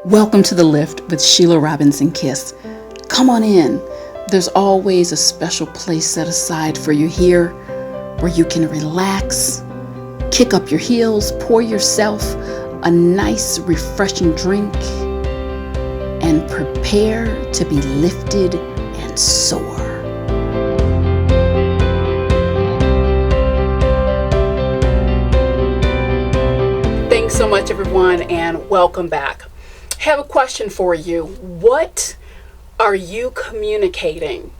Welcome to The Lift with Sheila Robinson Kiss. Come on in. There's always a special place set aside for you here where you can relax, kick up your heels, pour yourself a nice, refreshing drink, and prepare to be lifted and soar. Thanks so much, everyone, and welcome back. I have a question for you. What are you communicating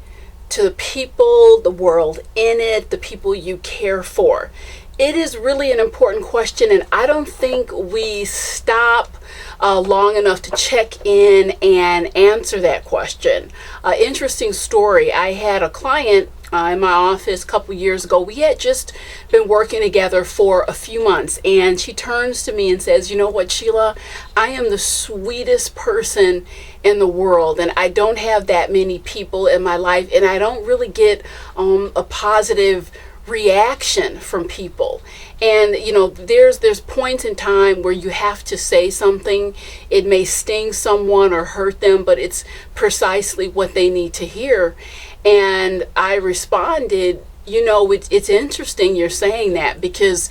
to the people, the world in it, the people you care for? It is really an important question, and I don't think we stop long enough to check in and answer that question. Interesting story. I had a client in my office a couple years ago. We had just been working together for a few months, and she turns to me and says, "You know what, Sheila, I am the sweetest person in the world, and I don't have that many people in my life, and I don't really get a positive reaction from people." And there's points in time where you have to say something. It may sting someone or hurt them, but it's precisely what they need to hear. And I responded, it's interesting you're saying that, because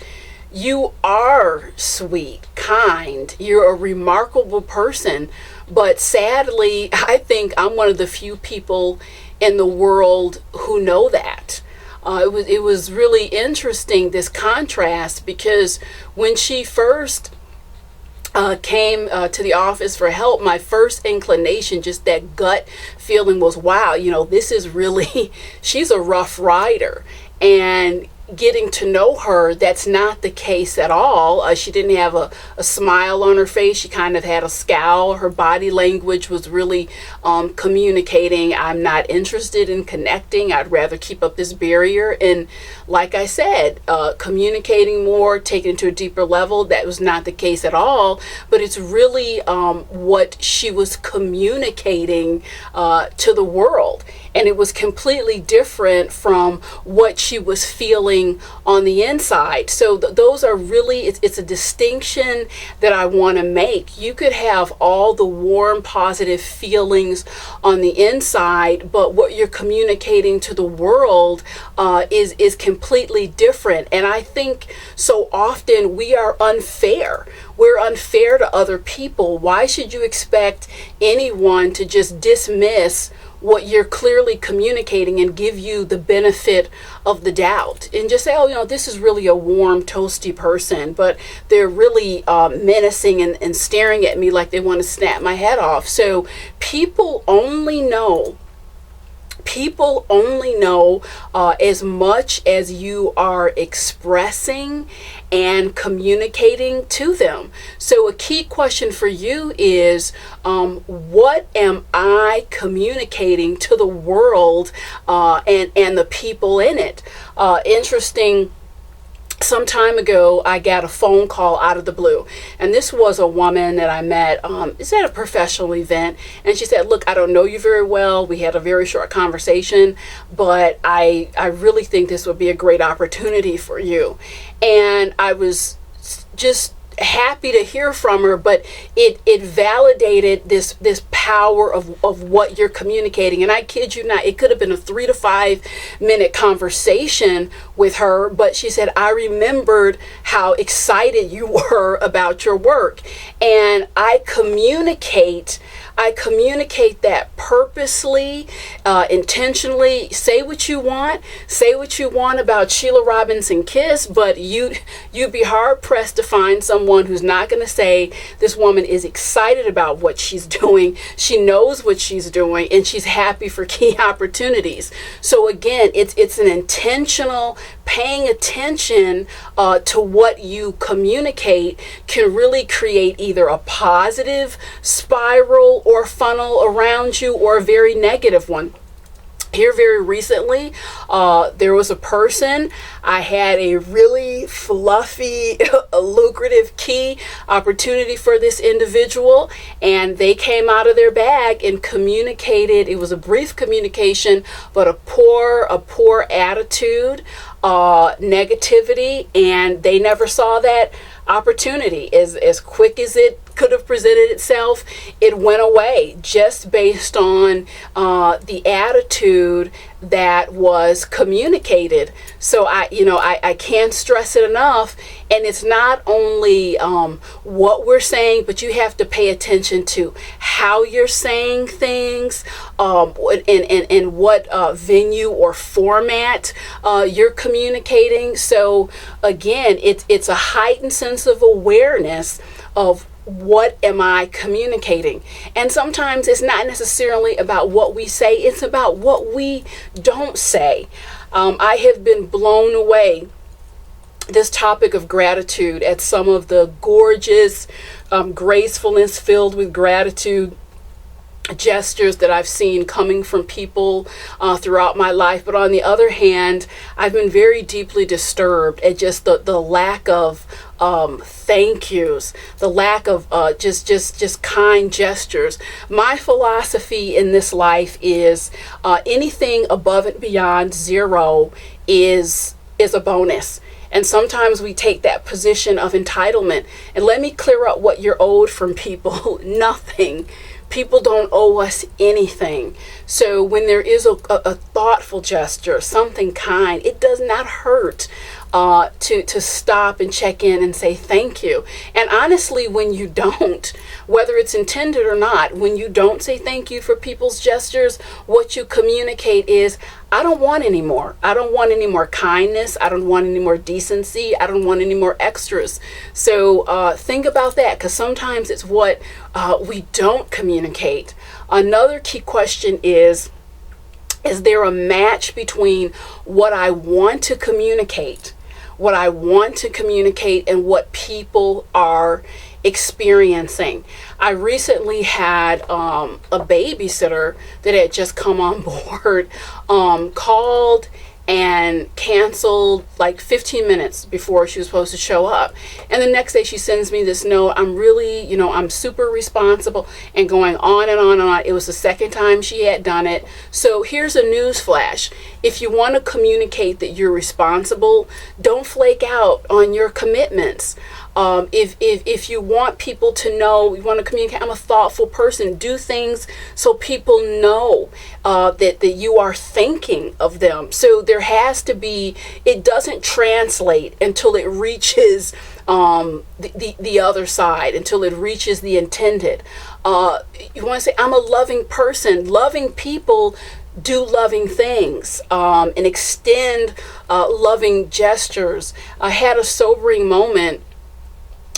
you are sweet, kind, you're a remarkable person, but sadly I think I'm one of the few people in the world who know that. It was really interesting, this contrast, because when she first came to the office for help, my first inclination, just that gut feeling, was, wow, this is really, she's a rough rider. And getting to know her, that's not the case at all. She didn't have a smile on her face. She kind of had a scowl. Her body language was really communicating, I'm not interested in connecting. I'd rather keep up this barrier. And like I said, communicating more, taking it to a deeper level, that was not the case at all. But it's really what she was communicating to the world. And it was completely different from what she was feeling on the inside. So those are really, it's a distinction that I want to make. You could have all the warm, positive feelings on the inside, but what you're communicating to the world is completely different. And I think so often we are unfair. We're unfair to other people. Why should you expect anyone to just dismiss what you're clearly communicating and give you the benefit of the doubt and just say, oh, this is really a warm, toasty person, but they're really menacing and staring at me like they want to snap my head off. So people only know as much as you are expressing and communicating to them. So a key question for you is, what am I communicating to the world and the people in it? Interesting. Some time ago, I got a phone call out of the blue, and this was a woman that I met. It's at a professional event, and she said, "Look, I don't know you very well. We had a very short conversation, but I really think this would be a great opportunity for you." And I was just happy to hear from her, but it validated this power of what you're communicating. And I kid you not, it could have been a 3 to 5 minute conversation with her, but she said, "I remembered how excited you were about your work." And I communicate that purposely, intentionally. Say what you want about Sheila Robinson Kiss, but you'd be hard pressed to find someone who's not going to say, this woman is excited about what she's doing, she knows what she's doing, and she's happy for key opportunities. So again, it's an intentional paying attention to what you communicate can really create either a positive spiral or funnel around you, or a very negative one. Here very recently, there was a person, I had a really fluffy, lucrative key opportunity for this individual, and they came out of their bag and communicated. It was a brief communication, but a poor attitude, negativity, and they never saw that opportunity. As quick as it could have presented itself, it went away just based on the attitude that was communicated. So I can't stress it enough. And it's not only what we're saying, but you have to pay attention to how you're saying things, and what venue or format you're communicating. So again, it's a heightened sense of awareness of what am I communicating. And sometimes it's not necessarily about what we say, it's about what we don't say. I have been blown away this topic of gratitude at some of the gorgeous gracefulness filled with gratitude gestures that I've seen coming from people throughout my life. But on the other hand, I've been very deeply disturbed at just the lack of thank yous, the lack of just kind gestures. My philosophy in this life is anything above and beyond zero is a bonus. And sometimes we take that position of entitlement. And let me clear up what you're owed from people. Nothing. People don't owe us anything. So when there is a thoughtful gesture, something kind, it does not hurt to stop and check in and say thank you. And honestly, when you don't, whether it's intended or not, when you don't say thank you for people's gestures, what you communicate is, I don't want any more. I don't want any more kindness. I don't want any more decency. I don't want any more extras. So think about that, because sometimes it's what we don't communicate. Another key question is there a match between what I want to communicate, and what people are experiencing? I recently had a babysitter that had just come on board, called and canceled like 15 minutes before she was supposed to show up. And the next day she sends me this note. I'm really, I'm super responsible, and going on and on and on. It was the second time she had done it. So here's a news flash. If you want to communicate that you're responsible, don't flake out on your commitments. If you want people to know, you want to communicate, I'm a thoughtful person, do things so people know that you are thinking of them. So there has to be, it doesn't translate until it reaches the other side, until it reaches the intended. You want to say, I'm a loving person. Loving people do loving things and extend loving gestures. I had a sobering moment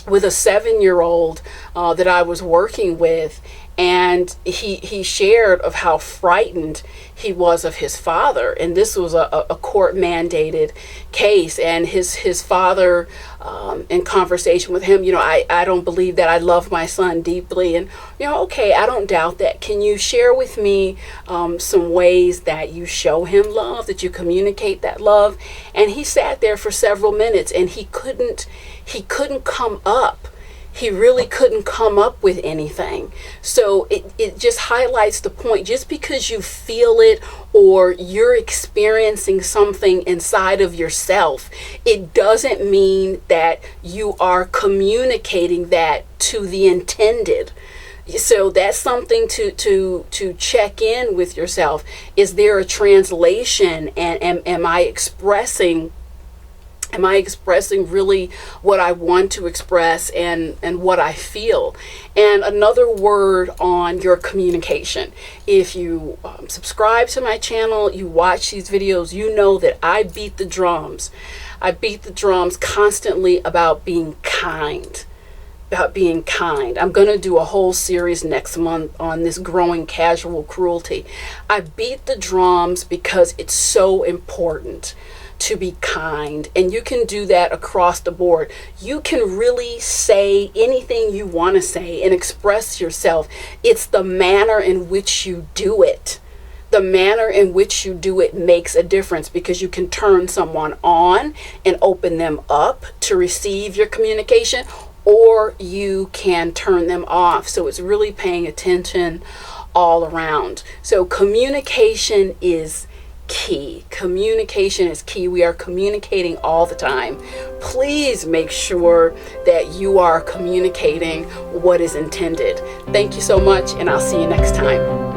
with a 7-year-old that I was working with, and he shared of how frightened he was of his father. And this was a court mandated case, and his father, in conversation with him, I don't believe that. I love my son deeply, and okay, I don't doubt that. Can you share with me some ways that you show him love, that you communicate that love? And he sat there for several minutes, and he couldn't come up. He really couldn't come up with anything. So it just highlights the point. Just because you feel it or you're experiencing something inside of yourself, it doesn't mean that you are communicating that to the intended. So that's something to check in with yourself. Is there a translation, and am I expressing really what I want to express and what I feel? And another word on your communication. If you subscribe to my channel, you watch these videos, you know that I beat the drums. I beat the drums constantly about being kind. I'm going to do a whole series next month on this growing casual cruelty. I beat the drums because it's so important to be kind, and you can do that across the board. You can really say anything you want to say and express yourself. It's the manner in which you do it. The manner in which you do it makes a difference, because you can turn someone on and open them up to receive your communication, or you can turn them off. So it's really paying attention all around. So communication is key. Communication is key. We are communicating all the time. Please make sure that you are communicating what is intended. Thank you so much, and I'll see you next time.